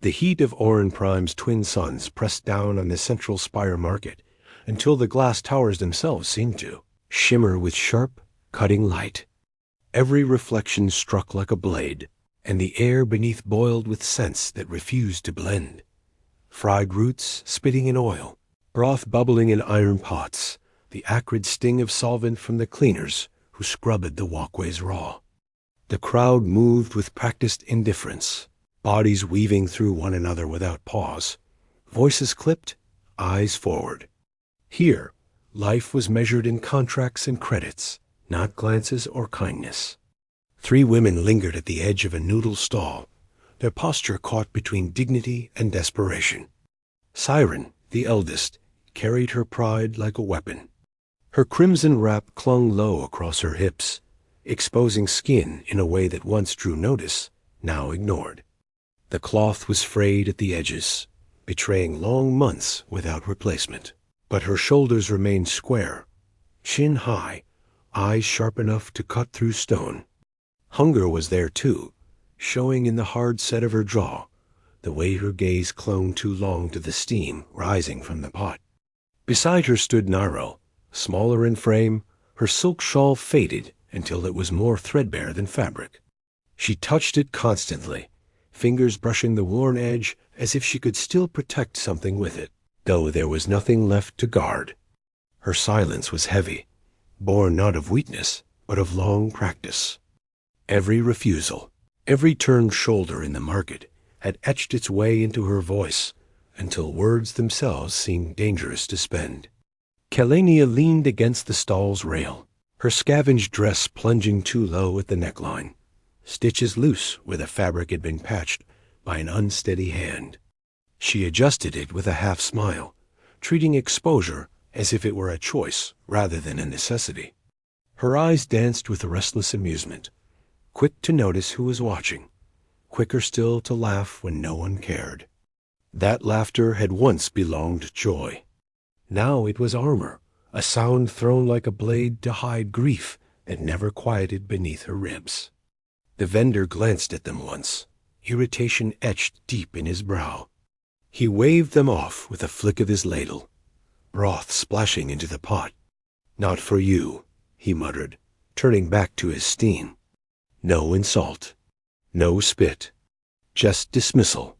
The heat of Orin Prime's twin suns pressed down on the central spire market until the glass towers themselves seemed to shimmer with sharp, cutting light. Every reflection struck like a blade, and the air beneath boiled with scents that refused to blend. Fried roots spitting in oil, broth bubbling in iron pots, the acrid sting of solvent from the cleaners who scrubbed the walkways raw. The crowd moved with practiced indifference, bodies weaving through one another without pause, voices clipped, eyes forward. Here, life was measured in contracts and credits, not glances or kindness. 3 women lingered at the edge of a noodle stall, their posture caught between dignity and desperation. Siren, the eldest, carried her pride like a weapon. Her crimson wrap clung low across her hips, exposing skin in a way that once drew notice, now ignored. The cloth was frayed at the edges, betraying long months without replacement. But her shoulders remained square, chin high, eyes sharp enough to cut through stone. Hunger was there too, showing in the hard set of her jaw, the way her gaze clung too long to the steam rising from the pot. Beside her stood Nairo, smaller in frame, her silk shawl faded until it was more threadbare than fabric. She touched it constantly, fingers brushing the worn edge as if she could still protect something with it, though there was nothing left to guard. Her silence was heavy, born not of weakness, but of long practice. Every refusal, every turned shoulder in the market had etched its way into her voice until words themselves seemed dangerous to spend. Kelania leaned against the stall's rail, her scavenged dress plunging too low at the neckline, stitches loose where the fabric had been patched by an unsteady hand. She adjusted it with a half smile, treating exposure as if it were a choice rather than a necessity. Her eyes danced with restless amusement, quick to notice who was watching, quicker still to laugh when no one cared. That laughter had once belonged joy. Now it was armor, a sound thrown like a blade to hide grief that never quieted beneath her ribs. The vendor glanced at them once, irritation etched deep in his brow. He waved them off with a flick of his ladle, broth splashing into the pot. "Not for you," he muttered, turning back to his steam. No insult, no spit, just dismissal.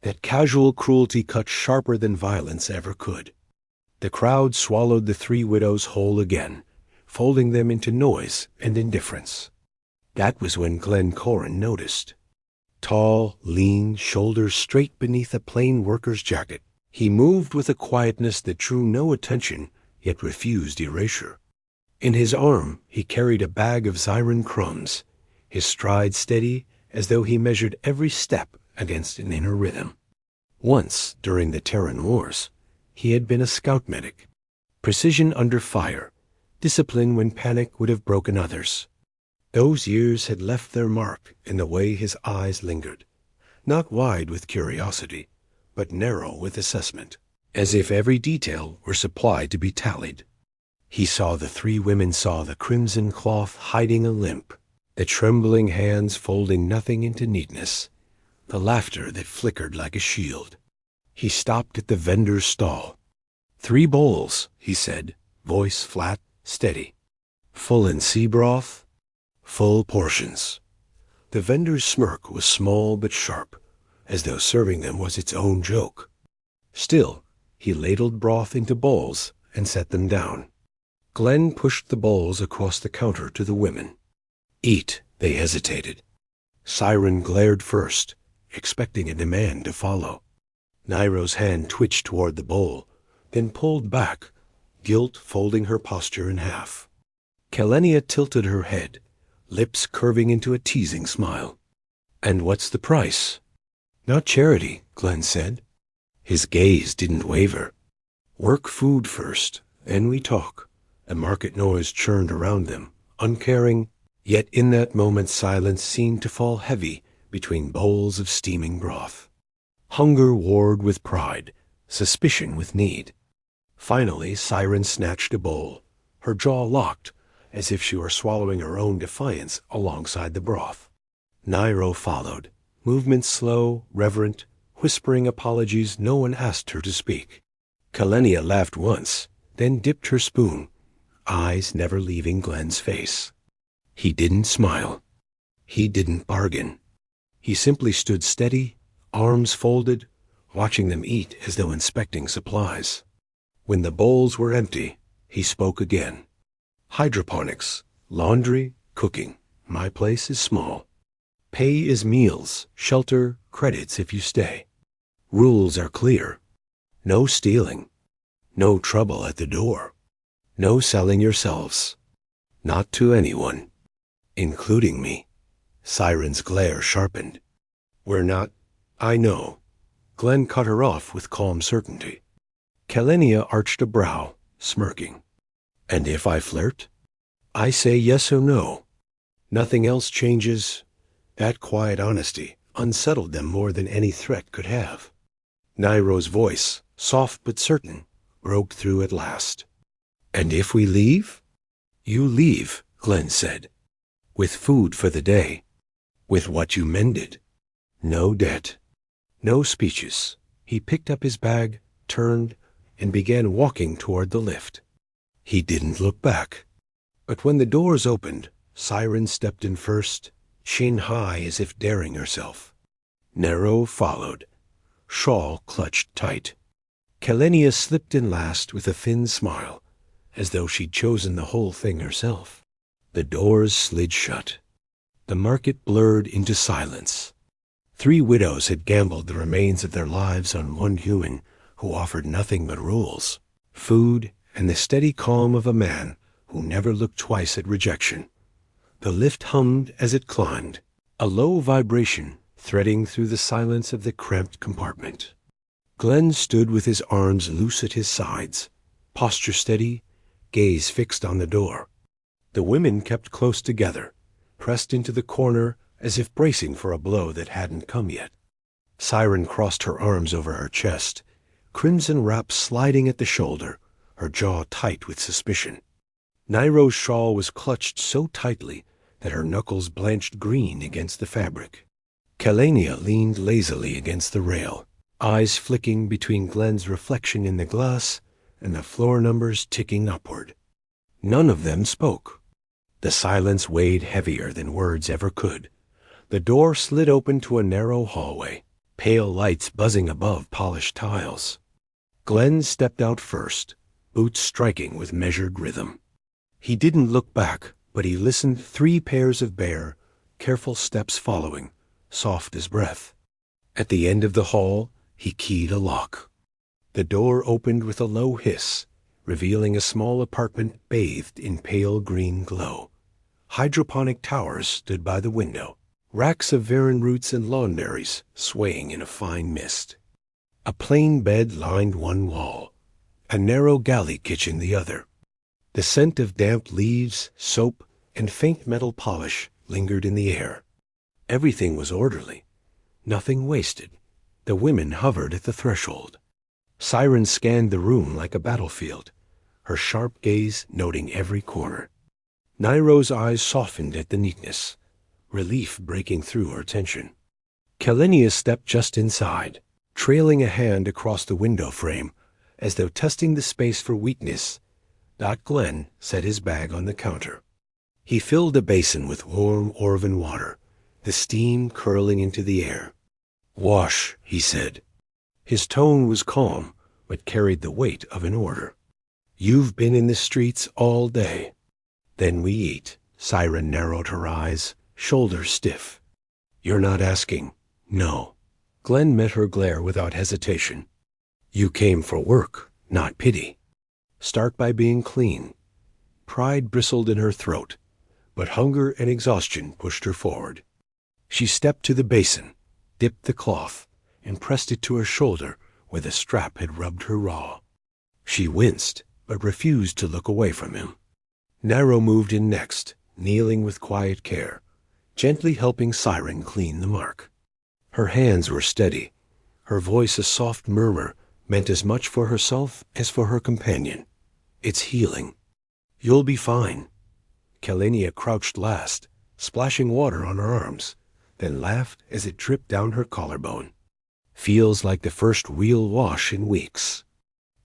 That casual cruelty cut sharper than violence ever could. The crowd swallowed the 3 widows whole again, folding them into noise and indifference. That was when Glencoran noticed. Tall, lean, shoulders straight beneath a plain worker's jacket, he moved with a quietness that drew no attention, yet refused erasure. In his arm he carried a bag of Zyran crumbs, his stride steady as though he measured every step against an inner rhythm. Once, during the Terran Wars, he had been a scout medic. Precision under fire, discipline when panic would have broken others. Those years had left their mark in the way his eyes lingered, not wide with curiosity, but narrow with assessment, as if every detail were supplied to be tallied. He saw the 3 women saw the crimson cloth hiding a limp, the trembling hands folding nothing into neatness, the laughter that flickered like a shield. He stopped at the vendor's stall. 3 bowls, he said, voice flat, steady. Full in sea broth, full portions. The vendor's smirk was small but sharp, as though serving them was its own joke. Still, he ladled broth into bowls and set them down. Glenn pushed the bowls across the counter to the women. "Eat," they hesitated. Siren glared first, expecting a demand to follow. Nairo's hand twitched toward the bowl, then pulled back, guilt folding her posture in half. Kelenia tilted her head, lips curving into a teasing smile. "And what's the price?" "Not charity," Glenn said. His gaze didn't waver. "Work food first, then we talk." A market noise churned around them, uncaring, yet in that moment silence seemed to fall heavy between bowls of steaming broth. Hunger warred with pride, suspicion with need. Finally, Siren snatched a bowl, her jaw locked, as if she were swallowing her own defiance alongside the broth. Nairo followed, movements slow, reverent, whispering apologies no one asked her to speak. Kalenia laughed once, then dipped her spoon, eyes never leaving Glenn's face. He didn't smile. He didn't bargain. He simply stood steady, arms folded, watching them eat as though inspecting supplies. When the bowls were empty, he spoke again. Hydroponics, laundry, cooking. My place is small. Pay is meals, shelter, credits if you stay. Rules are clear. No stealing. No trouble at the door. No selling yourselves. Not to anyone. Including me. Siren's glare sharpened. We're not... I know. Glenn cut her off with calm certainty. Kalenia arched a brow, smirking. And if I flirt? I say yes or no. Nothing else changes. That quiet honesty unsettled them more than any threat could have. Nairo's voice, soft but certain, broke through at last. And if we leave? You leave, Glenn said. With food for the day. With what you mended. No debt. No speeches. He picked up his bag, turned, and began walking toward the lift. He didn't look back. But when the doors opened, Siren stepped in first, chin high as if daring herself. Nairo followed, shawl clutched tight. Kalenia slipped in last with a thin smile, as though she'd chosen the whole thing herself. The doors slid shut. The market blurred into silence. 3 widows had gambled the remains of their lives on one human who offered nothing but rules, food, and the steady calm of a man who never looked twice at rejection. The lift hummed as it climbed, a low vibration threading through the silence of the cramped compartment. Glenn stood with his arms loose at his sides, posture steady, gaze fixed on the door. The women kept close together, pressed into the corner as if bracing for a blow that hadn't come yet. Siren crossed her arms over her chest, crimson wrap sliding at the shoulder, her jaw tight with suspicion. Nairo's shawl was clutched so tightly that her knuckles blanched green against the fabric. Kalenia leaned lazily against the rail, eyes flicking between Glenn's reflection in the glass and the floor numbers ticking upward. None of them spoke. The silence weighed heavier than words ever could. The door slid open to a narrow hallway, pale lights buzzing above polished tiles. Glenn stepped out first, boots striking with measured rhythm. He didn't look back, but he listened, 3 pairs of bare, careful steps following, soft as breath. At the end of the hall, he keyed a lock. The door opened with a low hiss, revealing a small apartment bathed in pale green glow. Hydroponic towers stood by the window, racks of varan roots and lawn berries swaying in a fine mist. A plain bed lined one wall, a narrow galley kitchen the other. The scent of damp leaves, soap, and faint metal polish lingered in the air. Everything was orderly, nothing wasted. The women hovered at the threshold. Siren scanned the room like a battlefield, her sharp gaze noting every corner. Nairo's eyes softened at the neatness, relief breaking through her tension. Kalenia stepped just inside, trailing a hand across the window frame, as though testing the space for weakness. Glenn set his bag on the counter. He filled a basin with warm Orvan water, the steam curling into the air. Wash, he said. His tone was calm, but carried the weight of an order. You've been in the streets all day. Then we eat. Siren narrowed her eyes, shoulders stiff. You're not asking. No. Glenn met her glare without hesitation. You came for work, not pity. Start by being clean. Pride bristled in her throat, but hunger and exhaustion pushed her forward. She stepped to the basin, dipped the cloth, and pressed it to her shoulder where the strap had rubbed her raw. She winced, but refused to look away from him. Nairo moved in next, kneeling with quiet care, gently helping Siren clean the mark. Her hands were steady, her voice a soft murmur meant as much for herself as for her companion. It's healing. You'll be fine. Kalenia crouched last, splashing water on her arms, then laughed as it dripped down her collarbone. Feels like the first real wash in weeks.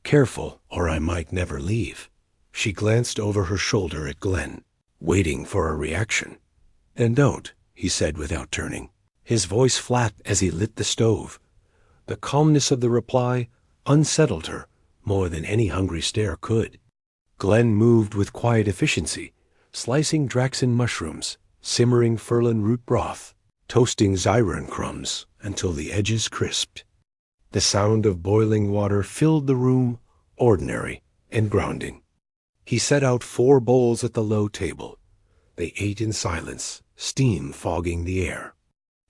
Careful, or I might never leave. She glanced over her shoulder at Glenn, waiting for a reaction. "Then don't," he said without turning, his voice flat as he lit the stove. The calmness of the reply unsettled her more than any hungry stare could. Glenn moved with quiet efficiency, slicing Draxon mushrooms, simmering furlan root broth, toasting Zyron crumbs until the edges crisped. The sound of boiling water filled the room, ordinary and grounding. He set out 4 bowls at the low table. They ate in silence, steam fogging the air.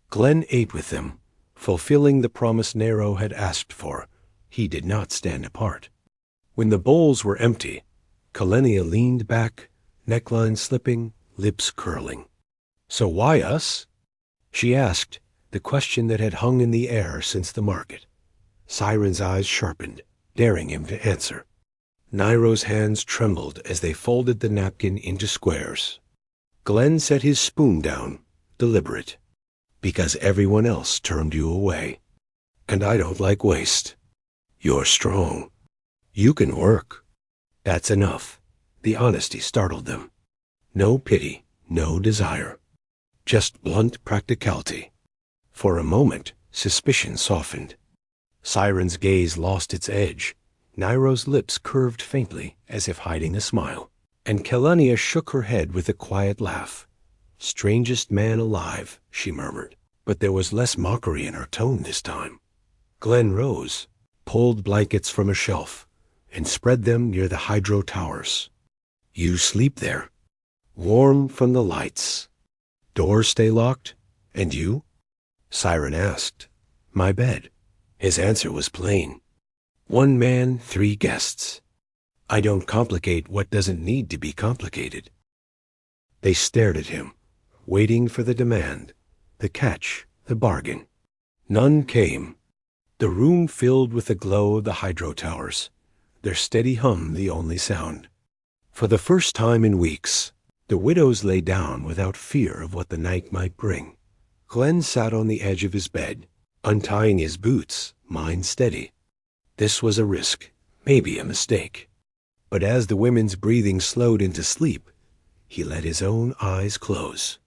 Glenn ate with them, fulfilling the promise Nero had asked for. He did not stand apart. When the bowls were empty, Kalenia leaned back, neckline slipping, lips curling. "So why us?" she asked, the question that had hung in the air since the market. Siren's eyes sharpened, daring him to answer. Nairo's hands trembled as they folded the napkin into squares. Glenn set his spoon down, deliberate. "Because everyone else turned you away. And I don't like waste. You're strong. You can work." That's enough. The honesty startled them. No pity, no desire. Just blunt practicality. For a moment, suspicion softened. Siren's gaze lost its edge. Nairo's lips curved faintly, as if hiding a smile. And Kalenia shook her head with a quiet laugh. "Strangest man alive," she murmured. But there was less mockery in her tone this time. Glenn rose, pulled blankets from a shelf, and spread them near the hydro towers. "You sleep there, warm from the lights. Doors stay locked? And you?" Siren asked. "My bed." His answer was plain. 1 man, 3 guests. I don't complicate what doesn't need to be complicated. They stared at him, waiting for the demand, the catch, the bargain. None came. The room filled with the glow of the hydro towers, their steady hum the only sound. For the first time in weeks, the widows lay down without fear of what the night might bring. Glenn sat on the edge of his bed, untying his boots, mind steady. This was a risk, maybe a mistake. But as the women's breathing slowed into sleep, he let his own eyes close.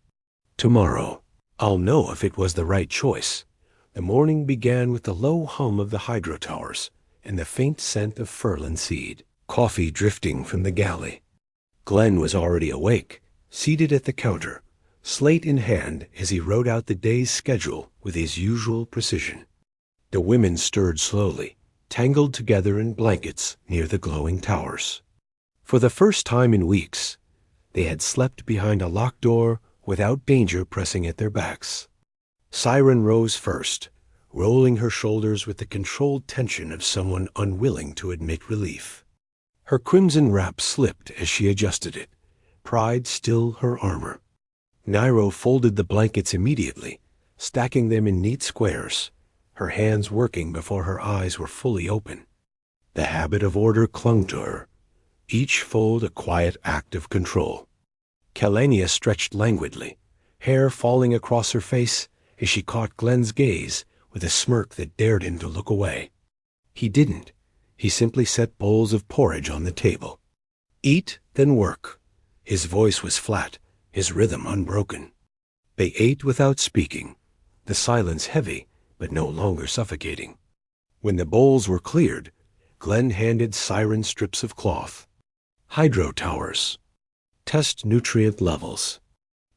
Tomorrow, I'll know if it was the right choice. The morning began with the low hum of the hydro towers and the faint scent of furlan seed, coffee drifting from the galley. Glenn was already awake, seated at the counter, slate in hand as he wrote out the day's schedule with his usual precision. The women stirred slowly, tangled together in blankets near the glowing towers. For the first time in weeks, they had slept behind a locked door without danger pressing at their backs. Siren rose first, rolling her shoulders with the controlled tension of someone unwilling to admit relief. Her crimson wrap slipped as she adjusted it, pride still her armor. Nairo folded the blankets immediately, stacking them in neat squares, her hands working before her eyes were fully open. The habit of order clung to her, each fold a quiet act of control. Kalenia stretched languidly, hair falling across her face as she caught Glenn's gaze with a smirk that dared him to look away. He didn't. He simply set bowls of porridge on the table. "Eat, then work." His voice was flat, his rhythm unbroken. They ate without speaking, the silence heavy but no longer suffocating. When the bowls were cleared, Glenn handed Siren strips of cloth. "Hydro towers. Test nutrient levels.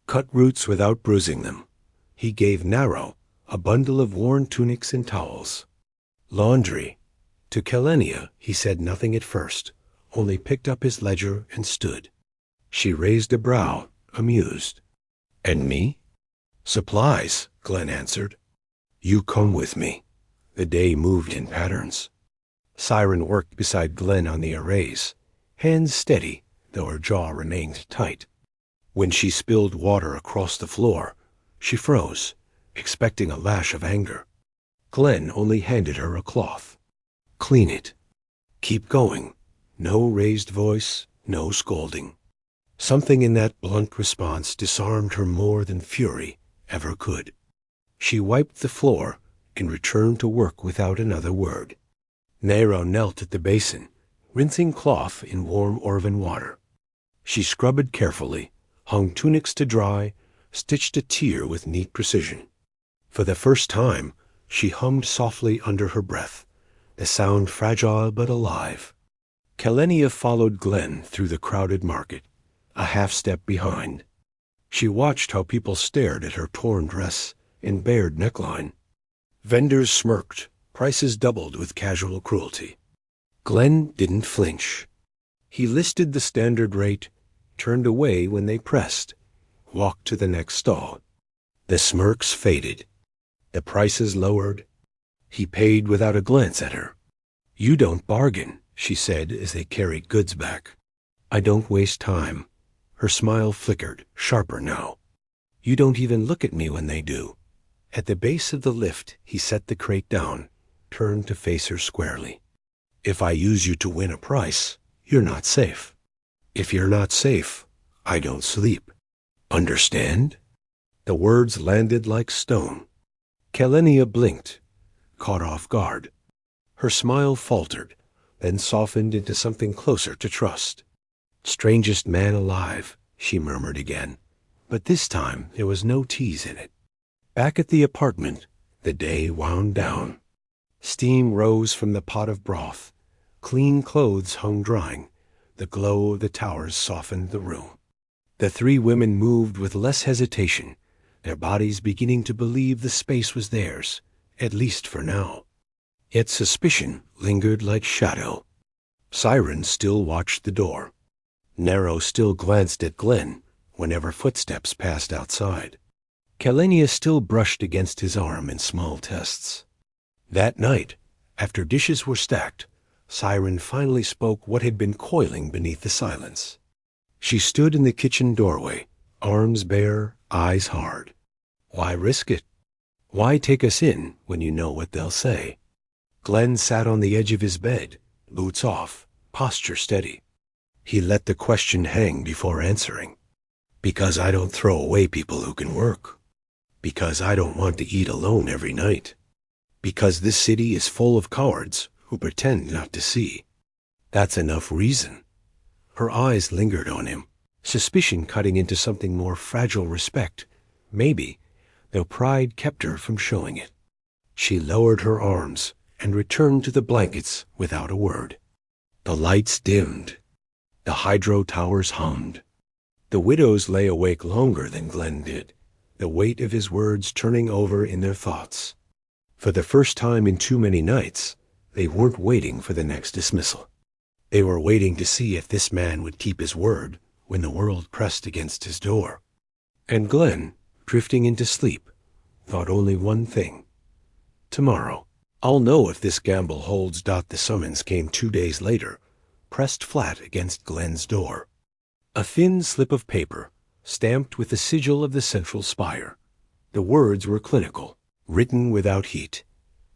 Cut roots without bruising them." He gave Naro a bundle of worn tunics and towels. "Laundry." To Kalenia he said nothing at first, only picked up his ledger and stood. She raised a brow, amused. "And me?" "Supplies," Glenn answered. "You come with me." The day moved in patterns. Siren worked beside Glenn on the arrays, hands steady, though her jaw remained tight. When she spilled water across the floor, she froze, expecting a lash of anger. Glenn only handed her a cloth. "Clean it. Keep going." No raised voice, no scolding. Something in that blunt response disarmed her more than fury ever could. She wiped the floor, and returned to work without another word. Nero knelt at the basin, rinsing cloth in warm Orvan water. She scrubbed carefully, hung tunics to dry, stitched a tear with neat precision. For the first time, she hummed softly under her breath, the sound fragile but alive. Kalenia followed Glenn through the crowded market, a half-step behind. She watched how people stared at her torn dress and bared neckline. Vendors smirked, prices doubled with casual cruelty. Glenn didn't flinch. He listed the standard rate, turned away when they pressed, walked to the next stall. The smirks faded. The prices lowered. He paid without a glance at her. "You don't bargain," she said as they carried goods back. "I don't waste time." Her smile flickered, sharper now. "You don't even look at me when they do." At the base of the lift, he set the crate down, turned to face her squarely. "If I use you to win a price, you're not safe. If you're not safe, I don't sleep. Understand?" The words landed like stone. Kalenia blinked, caught off guard. Her smile faltered, then softened into something closer to trust. "Strangest man alive," she murmured again, but this time there was no tease in it. Back at the apartment, the day wound down. Steam rose from the pot of broth. Clean clothes hung drying. The glow of the towers softened the room. The three women moved with less hesitation, their bodies beginning to believe the space was theirs, at least for now. Yet suspicion lingered like shadow. Siren still watched the door. Nero still glanced at Glenn whenever footsteps passed outside. Kalenia still brushed against his arm in small tests. That night, after dishes were stacked, Siren finally spoke what had been coiling beneath the silence. She stood in the kitchen doorway, arms bare, eyes hard. "Why risk it? Why take us in when you know what they'll say?" Glenn sat on the edge of his bed, boots off, posture steady. He let the question hang before answering. "Because I don't throw away people who can work. Because I don't want to eat alone every night. Because this city is full of cowards who pretend not to see. That's enough reason." Her eyes lingered on him, suspicion cutting into something more fragile respect, maybe, though pride kept her from showing it. She lowered her arms and returned to the blankets without a word. The lights dimmed. The hydro towers hummed. The widows lay awake longer than Glenn did, the weight of his words turning over in their thoughts. For the first time in too many nights, they weren't waiting for the next dismissal. They were waiting to see if this man would keep his word when the world pressed against his door. And Glenn, drifting into sleep, thought only one thing. Tomorrow, I'll know if this gamble holds. The summons came 2 days later, pressed flat against Glenn's door. A thin slip of paper, stamped with the sigil of the central spire. The words were clinical, written without heat.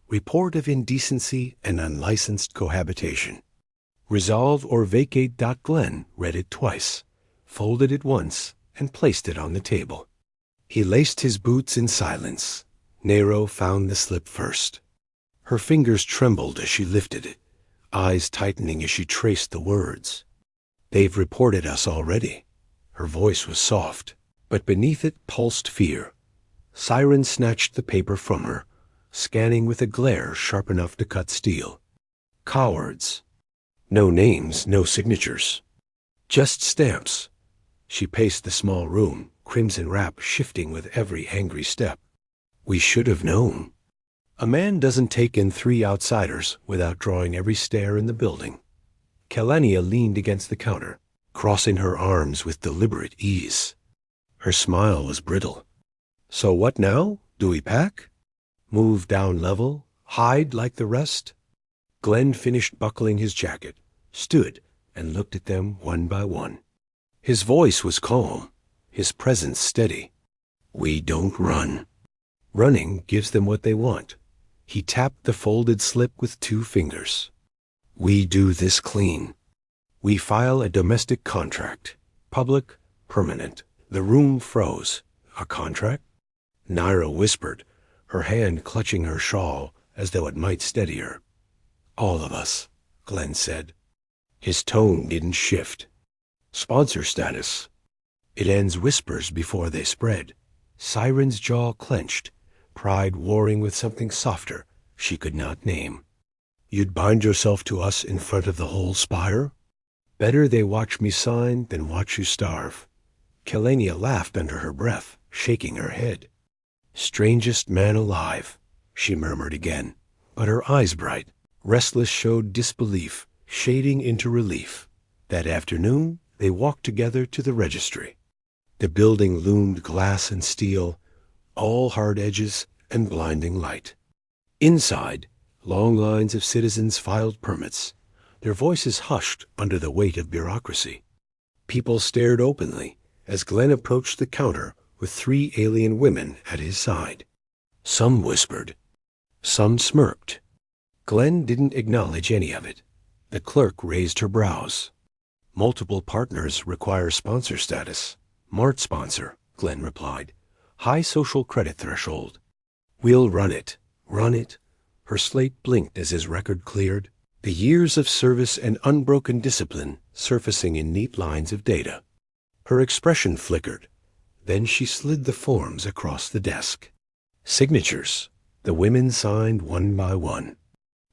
Report of indecency and unlicensed cohabitation. Resolve or vacate. Glenn read it twice, folded it once, and placed it on the table. He laced his boots in silence. Nero found the slip first. Her fingers trembled as she lifted it, eyes tightening as she traced the words. "They've reported us already." Her voice was soft, but beneath it pulsed fear. Siren snatched the paper from her, scanning with a glare sharp enough to cut steel. Cowards. No names, no signatures. Just stamps. She paced the small room, crimson wrap shifting with every angry step. "We should have known." A man doesn't take in 3 outsiders without drawing every stare in the building. Kalenia leaned against the counter, crossing her arms with deliberate ease. Her smile was brittle. "So what now? Do we pack? Move down level? Hide like the rest?" Glenn finished buckling his jacket, stood, and looked at them one by one. His voice was calm, his presence steady. "We don't run. Running gives them what they want." He tapped the folded slip with 2 fingers. "We do this clean. We file a domestic contract. Public, permanent." The room froze. "A contract?" Naira whispered, her hand clutching her shawl as though it might steady her. "All of us," Glenn said. His tone didn't shift. "Sponsor status." It ends whispers before they spread. Siren's jaw clenched, pride warring with something softer she could not name. "You'd bind yourself to us in front of the whole spire? Better they watch me sign than watch you starve." Kelania laughed under her breath, shaking her head. "Strangest man alive," she murmured again, but her eyes bright, restless, showed disbelief, shading into relief. That afternoon they walked together to the registry. The building loomed glass and steel, all hard edges and blinding light. Inside, long lines of citizens filed permits, their voices hushed under the weight of bureaucracy. People stared openly as Glenn approached the counter with 3 alien women at his side. Some whispered. Some smirked. Glenn didn't acknowledge any of it. The clerk raised her brows. "Multiple partners require sponsor status." "Mart sponsor," Glenn replied. "High social credit threshold." "We'll run it. Run it." Her slate blinked as his record cleared, the years of service and unbroken discipline surfacing in neat lines of data. Her expression flickered. Then she slid the forms across the desk. Signatures. The women signed one by one.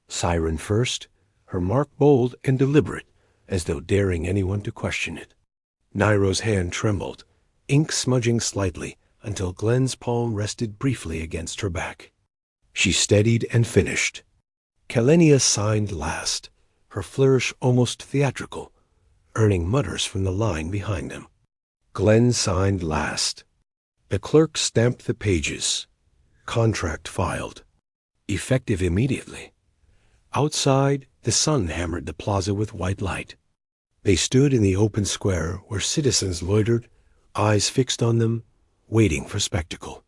Siren first, her mark bold and deliberate, as though daring anyone to question it. Nairo's hand trembled, ink smudging slightly until Glenn's palm rested briefly against her back. She steadied and finished. Kelenia signed last, her flourish almost theatrical, earning mutters from the line behind them. Glenn signed last. The clerk stamped the pages. Contract filed. Effective immediately. Outside, the sun hammered the plaza with white light. They stood in the open square where citizens loitered, eyes fixed on them, waiting for spectacle.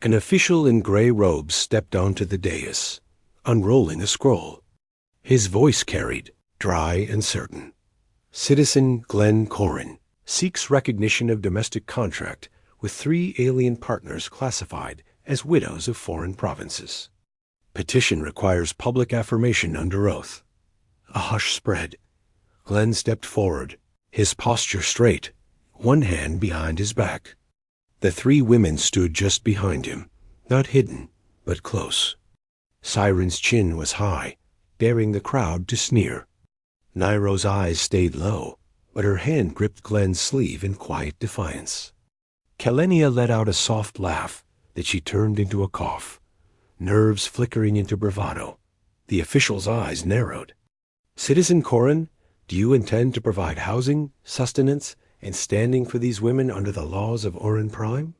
An official in gray robes stepped onto the dais, unrolling a scroll. His voice carried, dry and certain. "Citizen Glenn Corrin seeks recognition of domestic contract with 3 alien partners classified as widows of foreign provinces. Petition requires public affirmation under oath." A hush spread. Glenn stepped forward, his posture straight, one hand behind his back. The 3 women stood just behind him, not hidden, but close. Siren's chin was high, daring the crowd to sneer. Nairo's eyes stayed low, but her hand gripped Glenn's sleeve in quiet defiance. Kelenia let out a soft laugh that she turned into a cough, nerves flickering into bravado. The official's eyes narrowed. "Citizen Corrin, do you intend to provide housing, sustenance, and standing for these women under the laws of Orin Prime?"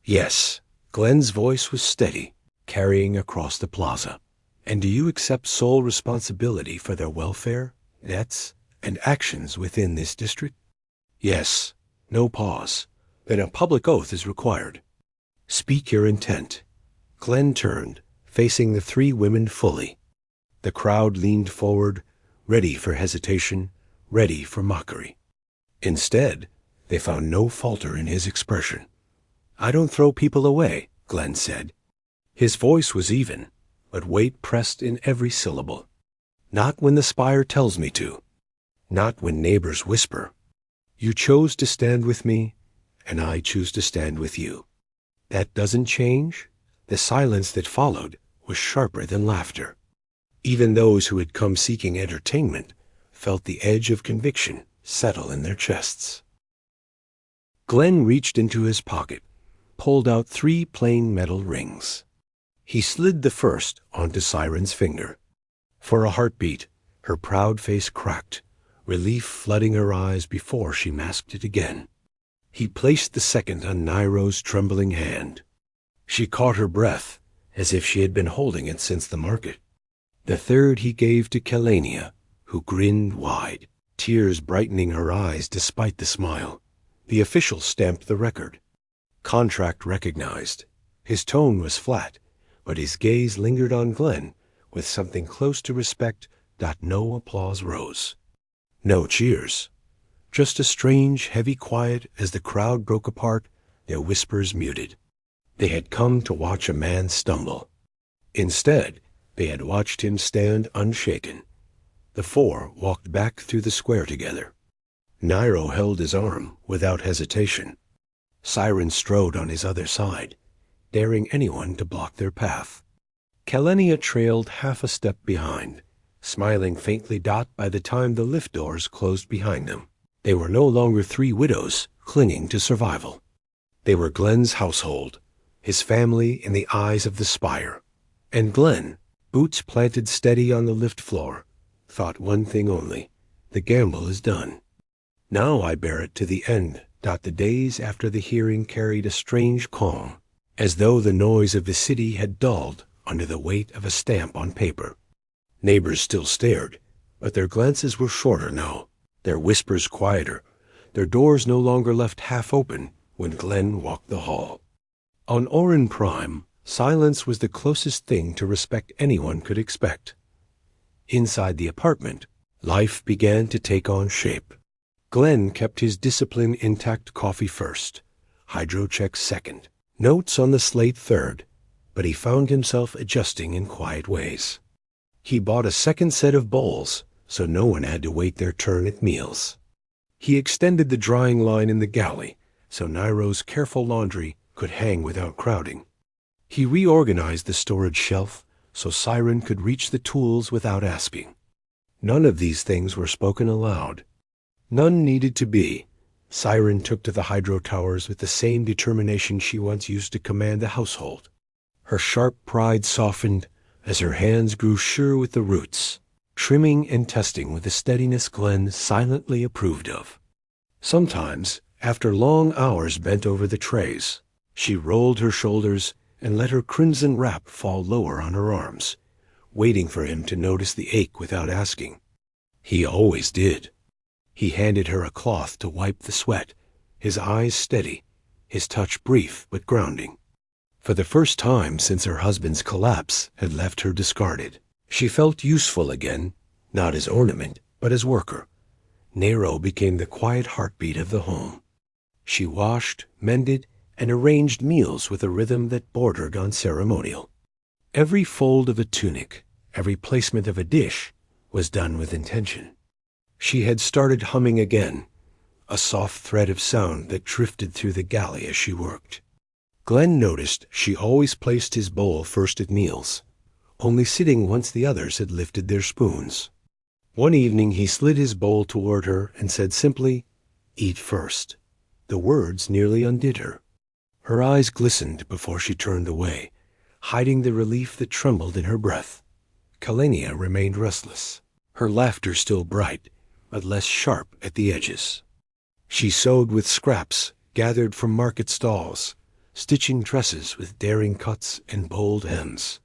"Yes." Glenn's voice was steady, carrying across the plaza. "And do you accept sole responsibility for their welfare, debts, and actions within this district?" "Yes." No pause. "Then a public oath is required." "Speak your intent." Glenn turned, facing the 3 women fully. The crowd leaned forward, ready for hesitation, ready for mockery. Instead, they found no falter in his expression. "I don't throw people away," Glenn said. His voice was even, but weight pressed in every syllable. "Not when the spire tells me to. Not when neighbors whisper. You chose to stand with me, and I choose to stand with you. That doesn't change." The silence that followed was sharper than laughter. Even those who had come seeking entertainment felt the edge of conviction settle in their chests. Glenn reached into his pocket, pulled out 3 plain metal rings. He slid the first onto Siren's finger. For a heartbeat, her proud face cracked, relief flooding her eyes before she masked it again. He placed the second on Nairo's trembling hand. She caught her breath, as if she had been holding it since the market. The third he gave to Kelania, who grinned wide, tears brightening her eyes despite the smile. The official stamped the record. Contract recognized. His tone was flat, but his gaze lingered on Glenn with something close to respect that no applause rose. No cheers. Just a strange, heavy quiet as the crowd broke apart, their whispers muted. They had come to watch a man stumble. Instead, they had watched him stand unshaken. The four walked back through the square together. Nairo held his arm without hesitation. Siren strode on his other side, daring anyone to block their path. Kalenia trailed half a step behind, smiling faintly by the time the lift doors closed behind them. They were no longer three widows clinging to survival. They were Glenn's household, his family in the eyes of the spire. And Glenn, boots planted steady on the lift floor, thought one thing only: the gamble is done. Now I bear it to the end. The days after the hearing carried a strange calm, as though the noise of the city had dulled under the weight of a stamp on paper. Neighbors still stared, but their glances were shorter now, their whispers quieter, their doors no longer left half open when Glenn walked the hall. On Orin Prime, silence was the closest thing to respect anyone could expect. Inside the apartment, life began to take on shape. Glenn kept his discipline intact: coffee first, hydrocheck second, notes on the slate third, but he found himself adjusting in quiet ways. He bought a second set of bowls, so no one had to wait their turn at meals. He extended the drying line in the galley, so Nairo's careful laundry could hang without crowding. He reorganized the storage shelf, so Siren could reach the tools without asking. None of these things were spoken aloud. None needed to be. Siren took to the hydro towers with the same determination she once used to command the household. Her sharp pride softened as her hands grew sure with the roots, trimming and testing with a steadiness Glenn silently approved of. Sometimes, after long hours bent over the trays, she rolled her shoulders and let her crimson wrap fall lower on her arms, waiting for him to notice the ache without asking. He always did. He handed her a cloth to wipe the sweat, his eyes steady, his touch brief but grounding. For the first time since her husband's collapse had left her discarded, she felt useful again, not as ornament, but as worker. Nero became the quiet heartbeat of the home. She washed, mended, and arranged meals with a rhythm that bordered on ceremonial. Every fold of a tunic, every placement of a dish, was done with intention. She had started humming again, a soft thread of sound that drifted through the galley as she worked. Glenn noticed she always placed his bowl first at meals, only sitting once the others had lifted their spoons. One evening he slid his bowl toward her and said simply, "Eat first." The words nearly undid her. Her eyes glistened before she turned away, hiding the relief that trembled in her breath. Kalenia remained restless, her laughter still bright, but less sharp at the edges. She sewed with scraps gathered from market stalls, stitching dresses with daring cuts and bold hems.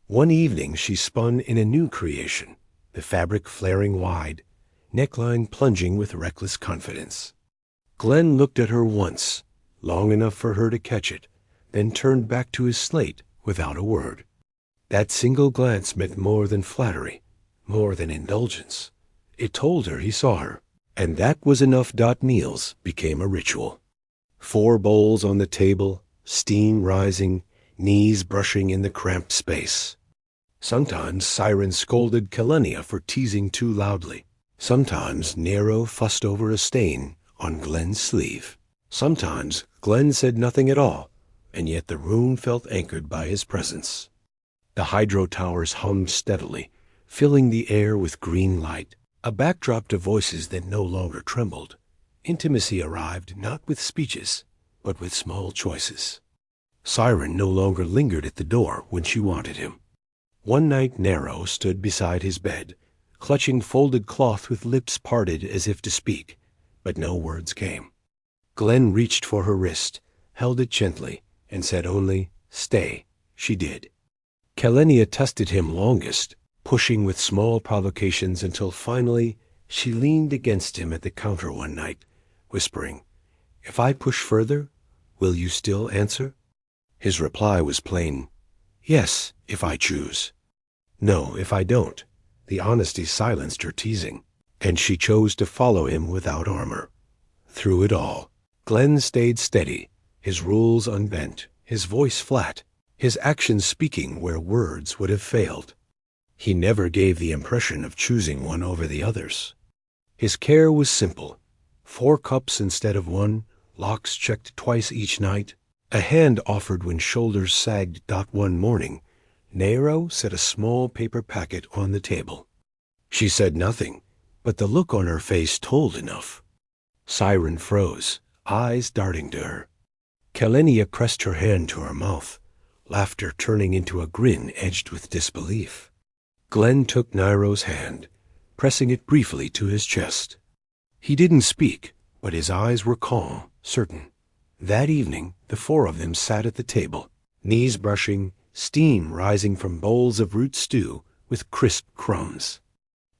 One evening she spun in a new creation, the fabric flaring wide, neckline plunging with reckless confidence. Glenn looked at her once, long enough for her to catch it, then turned back to his slate without a word. That single glance meant more than flattery, more than indulgence. It told her he saw her, and that was enough. Meals became a ritual. 4 bowls on the table, steam rising, knees brushing in the cramped space. Sometimes Siren scolded Kalenia for teasing too loudly. Sometimes Nero fussed over a stain on Glenn's sleeve. Sometimes Glenn said nothing at all, and yet the room felt anchored by his presence. The hydro towers hummed steadily, filling the air with green light, a backdrop to voices that no longer trembled. Intimacy arrived not with speeches, but with small choices. Siren no longer lingered at the door when she wanted him. One night Nero stood beside his bed, clutching folded cloth with lips parted as if to speak, but no words came. Glenn reached for her wrist, held it gently, and said only, "Stay." She did. Kalenia tested him longest, pushing with small provocations until finally she leaned against him at the counter one night, whispering, "If I push further, will you still answer?" His reply was plain, "Yes, if I choose." "No, if I don't." The honesty silenced her teasing, and she chose to follow him without armor. Through it all, Glenn stayed steady, his rules unbent, his voice flat, his actions speaking where words would have failed. He never gave the impression of choosing one over the others. His care was simple. 4 cups instead of 1, locks checked twice each night, a hand offered when shoulders sagged. One morning, Nero set a small paper packet on the table. She said nothing, but the look on her face told enough. Siren froze, eyes darting to her. Kalenia pressed her hand to her mouth, laughter turning into a grin edged with disbelief. Glenn took Nero's hand, pressing it briefly to his chest. He didn't speak, but his eyes were calm, certain. That evening, the 4 of them sat at the table, knees brushing, steam rising from bowls of root stew with crisp crumbs.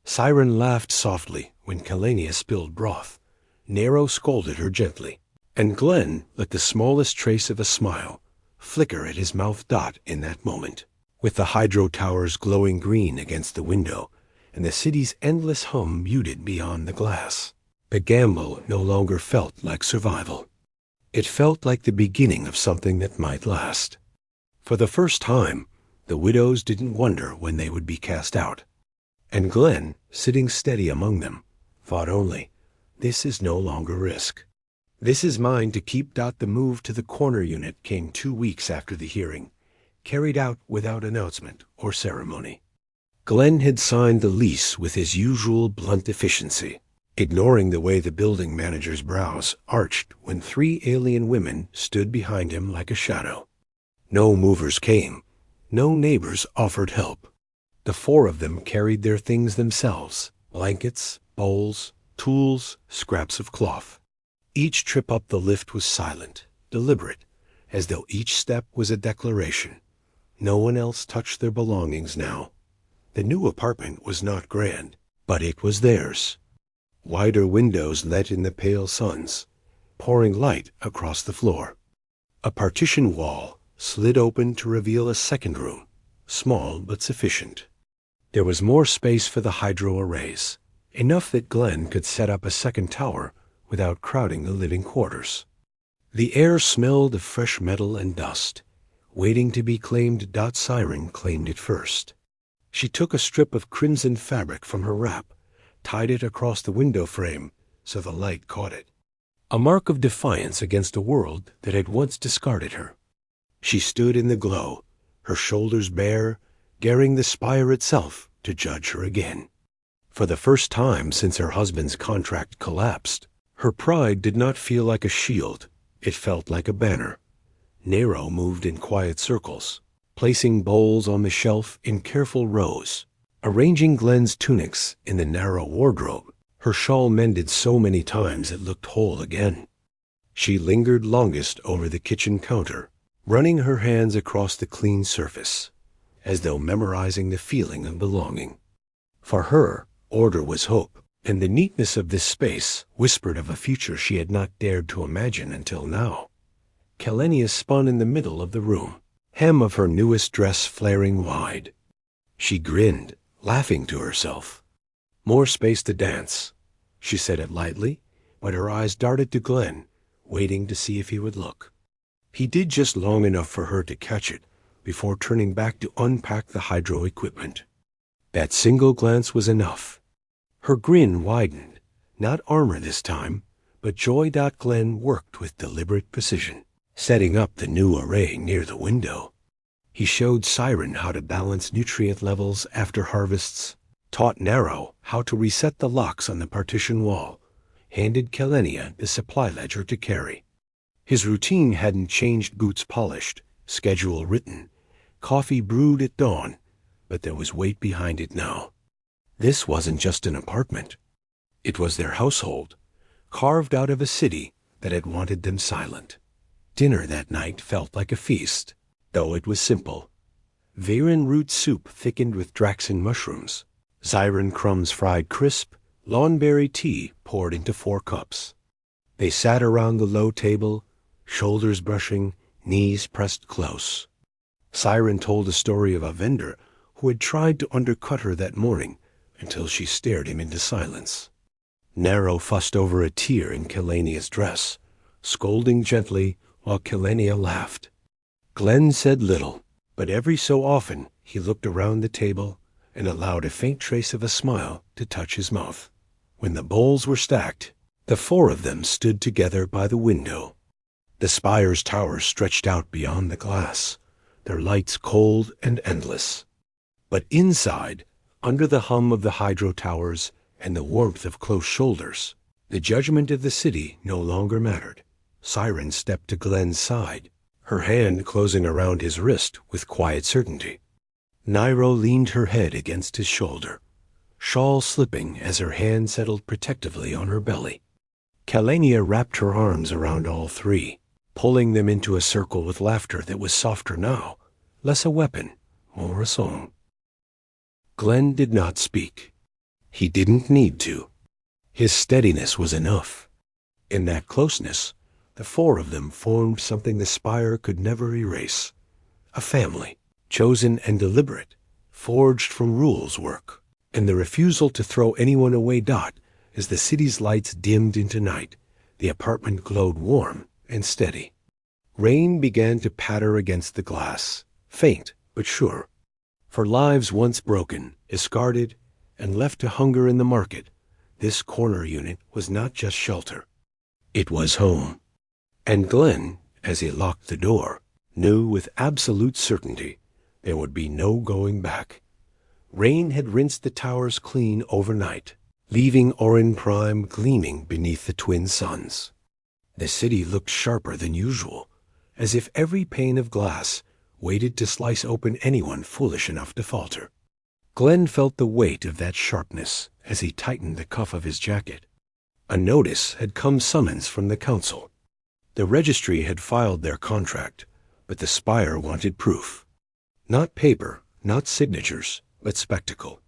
Siren laughed softly when Kalenia spilled broth. Nero scolded her gently, and Glenn let the smallest trace of a smile flicker at his mouth. In that moment, with the hydro towers glowing green against the window and the city's endless hum muted beyond the glass, the gamble no longer felt like survival. It felt like the beginning of something that might last. For the first time, the widows didn't wonder when they would be cast out. And Glenn, sitting steady among them, thought only, this is no longer risk. This is mine to keep. The move to the corner unit came 2 weeks after the hearing, carried out without announcement or ceremony. Glenn had signed the lease with his usual blunt efficiency, ignoring the way the building manager's brows arched when 3 alien women stood behind him like a shadow. No movers came, no neighbors offered help. The 4 of them carried their things themselves, blankets, bowls, tools, scraps of cloth. Each trip up the lift was silent, deliberate, as though each step was a declaration. No one else touched their belongings now. The new apartment was not grand, but it was theirs. Wider windows let in the pale suns, pouring light across the floor. A partition wall slid open to reveal a second room, small but sufficient. There was more space for the hydro arrays, enough that Glenn could set up a second tower without crowding the living quarters. The air smelled of fresh metal and dust, waiting to be claimed. Siren claimed it first. She took a strip of crimson fabric from her wrap, tied it across the window frame so the light caught it, a mark of defiance against a world that had once discarded her. She stood in the glow, her shoulders bare, daring the spire itself to judge her again. For the first time since her husband's contract collapsed, her pride did not feel like a shield, it felt like a banner. Nero moved in quiet circles, placing bowls on the shelf in careful rows, arranging Glenn's tunics in the narrow wardrobe, her shawl mended so many times it looked whole again. She lingered longest over the kitchen counter, running her hands across the clean surface, as though memorizing the feeling of belonging. For her, order was hope, and the neatness of this space whispered of a future she had not dared to imagine until now. Kalenia spun in the middle of the room, hem of her newest dress flaring wide. She grinned, laughing to herself. More space to dance. She said it lightly, but her eyes darted to Glenn, waiting to see if he would look. He did just long enough for her to catch it before turning back to unpack the hydro equipment. That single glance was enough. Her grin widened, not armor this time, but joy. Glenn worked with deliberate precision, setting up the new array near the window. He showed Siren how to balance nutrient levels after harvests, taught Nero how to reset the locks on the partition wall, handed Kalenia the supply ledger to carry. His routine hadn't changed: boots polished, schedule written, coffee brewed at dawn, but there was weight behind it now. This wasn't just an apartment. It was their household, carved out of a city that had wanted them silent. Dinner that night felt like a feast, though it was simple. Veyron root soup thickened with Draxon mushrooms, Siren crumbs fried crisp, lawnberry tea poured into 4 cups. They sat around the low table, shoulders brushing, knees pressed close. Siren told a story of a vendor who had tried to undercut her that morning until she stared him into silence. Nero fussed over a tear in Kalenia's dress, scolding gently while Kalenia laughed. Glenn said little, but every so often he looked around the table and allowed a faint trace of a smile to touch his mouth. When the bowls were stacked, the four of them stood together by the window. The spire's towers stretched out beyond the glass, their lights cold and endless. But inside, under the hum of the hydro towers and the warmth of close shoulders, the judgment of the city no longer mattered. Siren stepped to Glenn's side, her hand closing around his wrist with quiet certainty. Nairo leaned her head against his shoulder, shawl slipping as her hand settled protectively on her belly. Kalania wrapped her arms around all three, pulling them into a circle with laughter that was softer now, less a weapon, more a song. Glenn did not speak. He didn't need to. His steadiness was enough. In that closeness, the four of them formed something the spire could never erase. A family, chosen and deliberate, forged from rules work, and the refusal to throw anyone away. As the city's lights dimmed into night, the apartment glowed warm and steady. Rain began to patter against the glass, faint but sure. For lives once broken, discarded, and left to hunger in the market, this corner unit was not just shelter. It was home. And Glenn, as he locked the door, knew with absolute certainty there would be no going back. Rain had rinsed the towers clean overnight, leaving Orin Prime gleaming beneath the twin suns. The city looked sharper than usual, as if every pane of glass waited to slice open anyone foolish enough to falter. Glenn felt the weight of that sharpness as he tightened the cuff of his jacket. A notice had come summons from the council. The registry had filed their contract, but the spire wanted proof. Not paper, not signatures, but spectacle.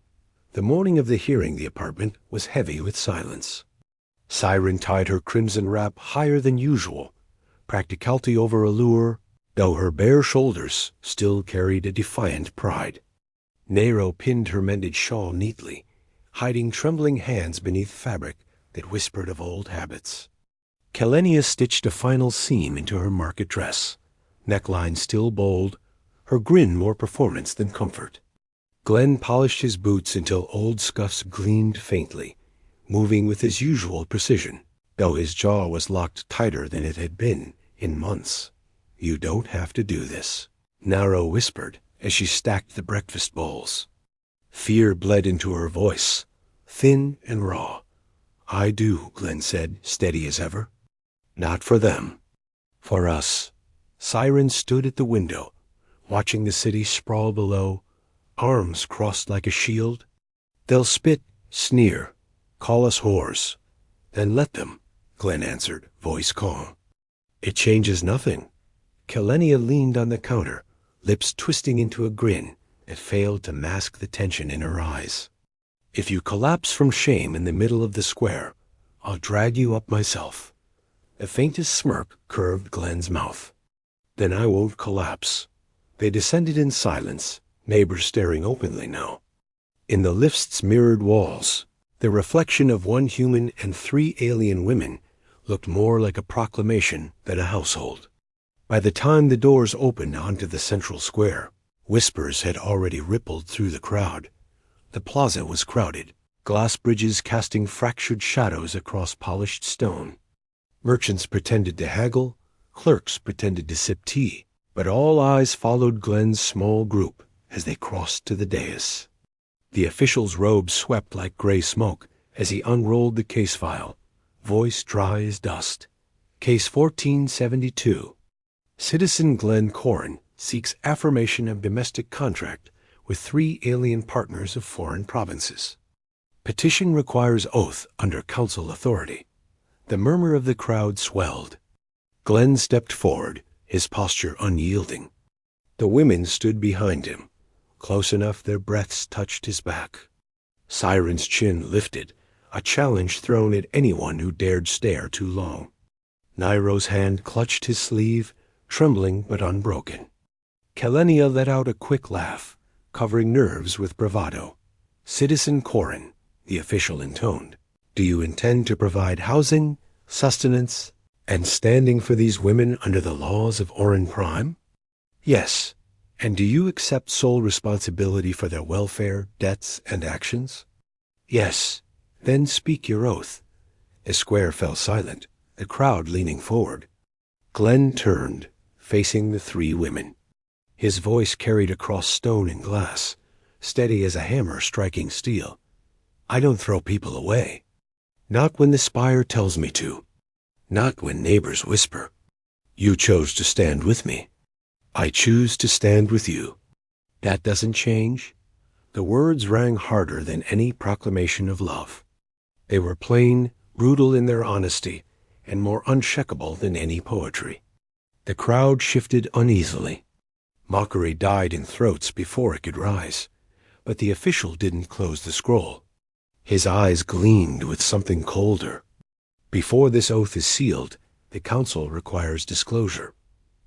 The morning of the hearing, the apartment was heavy with silence. Siren tied her crimson wrap higher than usual, practicality over allure, though her bare shoulders still carried a defiant pride. Nero pinned her mended shawl neatly, hiding trembling hands beneath fabric that whispered of old habits. Kalenia stitched a final seam into her market dress, neckline still bold, her grin more performance than comfort. Glenn polished his boots until old scuffs gleamed faintly, moving with his usual precision, though his jaw was locked tighter than it had been in months. "You don't have to do this," Naro whispered as she stacked the breakfast bowls. Fear bled into her voice, thin and raw. "I do," Glenn said, steady as ever. "Not for them. For us." Siren stood at the window, watching the city sprawl below, arms crossed like a shield. "They'll spit, sneer, call us whores. Then let them," Glenn answered, voice calm. "It changes nothing." Kalenia leaned on the counter, lips twisting into a grin that failed to mask the tension in her eyes. "If you collapse from shame in the middle of the square, I'll drag you up myself." The faintest smirk curved Glenn's mouth. "Then I won't collapse." They descended in silence, neighbors staring openly now. In the lift's mirrored walls, the reflection of one human and three alien women looked more like a proclamation than a household. By the time the doors opened onto the central square, whispers had already rippled through the crowd. The plaza was crowded, glass bridges casting fractured shadows across polished stone. Merchants pretended to haggle, clerks pretended to sip tea, but all eyes followed Glenn's small group as they crossed to the dais. The official's robe swept like gray smoke as he unrolled the case file, voice dry as dust. Case 1472. Citizen Glenn Corrin seeks affirmation of domestic contract with 3 alien partners of foreign provinces. Petition requires oath under council authority. The murmur of the crowd swelled. Glenn stepped forward, his posture unyielding. The women stood behind him, close enough their breaths touched his back. Siren's chin lifted, a challenge thrown at anyone who dared stare too long. Nairo's hand clutched his sleeve, trembling but unbroken. Kalenia let out a quick laugh, covering nerves with bravado. "Citizen Corrin," the official intoned, "do you intend to provide housing, sustenance, and standing for these women under the laws of Orin Prime?" Yes. And do you accept sole responsibility for their welfare, debts, and actions? Yes. Then speak your oath. Esquire fell silent, the crowd leaning forward. Glenn turned, facing the three women. His voice carried across stone and glass, steady as a hammer striking steel. I don't throw people away. Not when the spire tells me to. Not when neighbors whisper. You chose to stand with me. I choose to stand with you. That doesn't change. The words rang harder than any proclamation of love. They were plain, brutal in their honesty, and more unshakable than any poetry. The crowd shifted uneasily. Mockery died in throats before it could rise, but the official didn't close the scroll. His eyes gleamed with something colder. Before this oath is sealed, the council requires disclosure.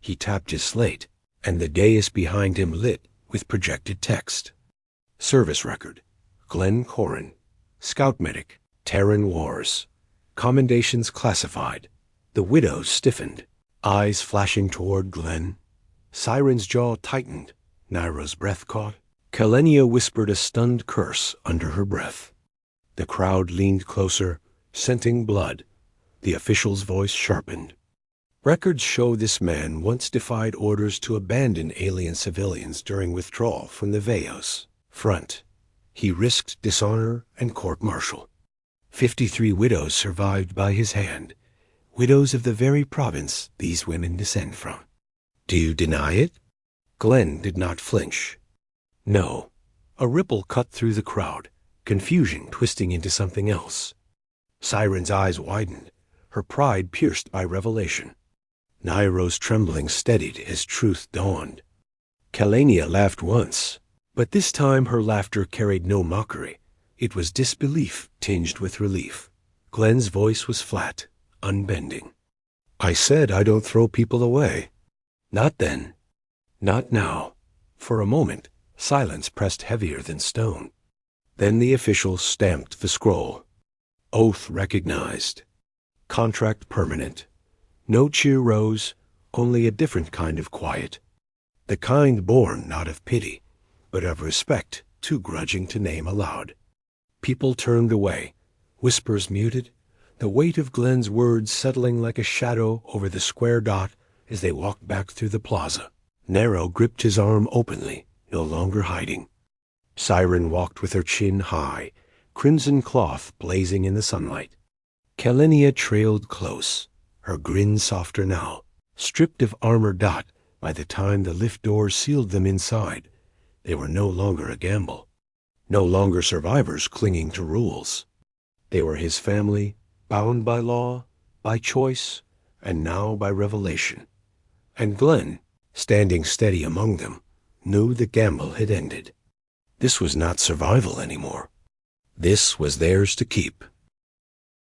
He tapped his slate, and the dais behind him lit with projected text. Service record, Glenn Corrin, Scout Medic, Terran Wars. Commendations classified. The widow stiffened, eyes flashing toward Glenn. Siren's jaw tightened, Nairo's breath caught. Kalenia whispered a stunned curse under her breath. The crowd leaned closer, scenting blood. The official's voice sharpened. Records show this man once defied orders to abandon alien civilians during withdrawal from the Veos front. He risked dishonor and court-martial. 53 widows survived by his hand, widows of the very province these women descend from. Do you deny it? Glenn did not flinch. No. A ripple cut through the crowd, confusion twisting into something else. Siren's eyes widened, her pride pierced by revelation. Nairo's trembling steadied as truth dawned. Kalenia laughed once, but this time her laughter carried no mockery. It was disbelief tinged with relief. Glenn's voice was flat, unbending. I said I don't throw people away. Not then. Not now. For a moment, silence pressed heavier than stone. Then the official stamped the scroll. Oath recognized. Contract permanent. No cheer rose, only a different kind of quiet. The kind born not of pity, but of respect too grudging to name aloud. People turned away, whispers muted, the weight of Glenn's words settling like a shadow over the square dot as they walked back through the plaza. Nero gripped his arm openly, no longer hiding. Siren walked with her chin high, crimson cloth blazing in the sunlight. Kalenia trailed close, her grin softer now, stripped of armor dot by the time the lift doors sealed them inside. They were no longer a gamble. No longer survivors clinging to rules. They were his family, bound by law, by choice, and now by revelation. And Glenn, standing steady among them, knew the gamble had ended. This was not survival anymore. This was theirs to keep.